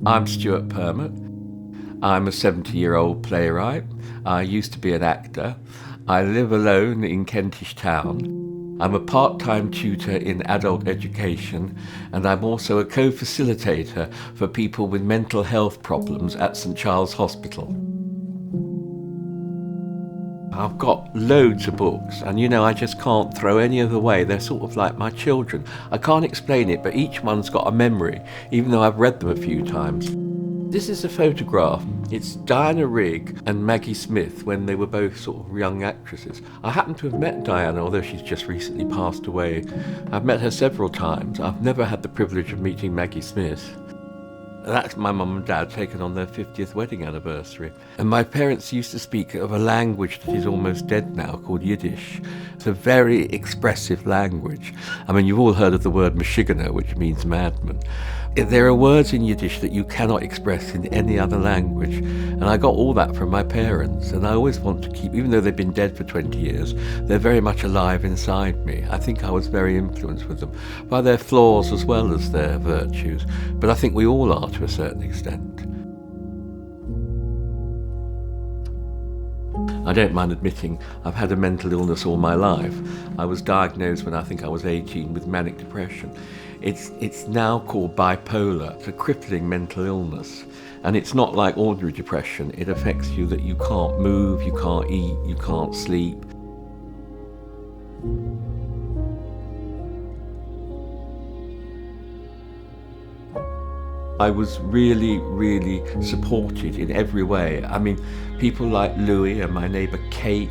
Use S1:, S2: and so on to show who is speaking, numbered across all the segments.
S1: I'm Stewart Permutt. I'm a 70-year-old playwright. I used to be an actor. I live alone in Kentish Town. I'm a part-time tutor in adult education, and I'm also a co-facilitator for people with mental health problems at St Charles Hospital. I've got loads of books, and I just can't throw any of them away. They're sort of like my children. I can't explain it, but each one's got a memory, even though I've read them a few times. This is a photograph. It's Diana Rigg and Maggie Smith when they were both sort of young actresses. I happen to have met Diana, although she's just recently passed away. I've met her several times. I've never had the privilege of meeting Maggie Smith. That's my mum and dad taken on their 50th wedding anniversary. And my parents used to speak of a language that is almost dead now called Yiddish. It's a very expressive language. I mean, you've all heard of the word Michiganer, which means madman. There are words in Yiddish that you cannot express in any other language. And I got all that from my parents. And I always want to keep, even though they've been dead for 20 years, they're very much alive inside me. I think I was very influenced with them by their flaws as well as their virtues. But I think we all are to a certain extent. I don't mind admitting I've had a mental illness all my life. I was diagnosed when I think I was 18 with manic depression. It's now called bipolar. It's a crippling mental illness. And it's not like ordinary depression. It affects you that you can't move, you can't eat, you can't sleep. I was really, really supported in every way. I mean, people like Louis and my neighbour Kate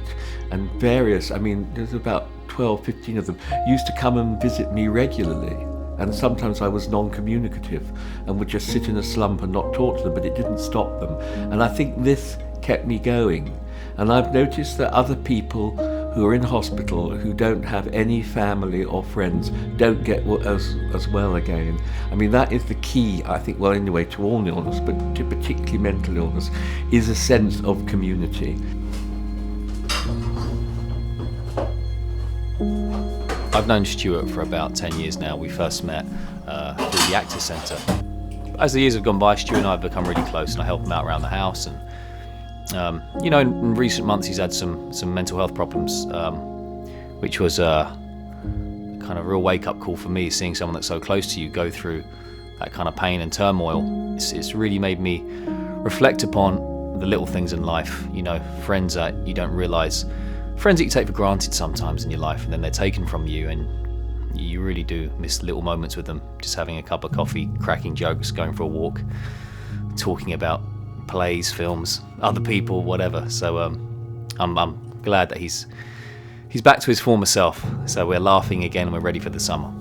S1: and various, there's about 12, 15 of them, used to come and visit me regularly. And sometimes I was non-communicative and would just sit in a slump and not talk to them, but it didn't stop them. And I think this kept me going. And I've noticed that other people who are in hospital, who don't have any family or friends, don't get as well again. I mean, that is the key, I think, well, anyway, to all illness, but to particularly mental illness, is a sense of community.
S2: I've known Stewart for about 10 years now. We first met through the Actors Centre. As the years have gone by, Stewart and I have become really close, and I help him out around the house. And in recent months he's had some mental health problems, which was a kind of real wake-up call for me, seeing someone that's so close to you go through that kind of pain and turmoil. It's really made me reflect upon the little things in life, friends that you don't realise, friends that you take for granted sometimes in your life, and then they're taken from you, and you really do miss little moments with them, just having a cup of coffee, cracking jokes, going for a walk, talking about plays, films, other people, whatever. So I'm glad that he's back to his former self. So we're laughing again and we're ready for the summer.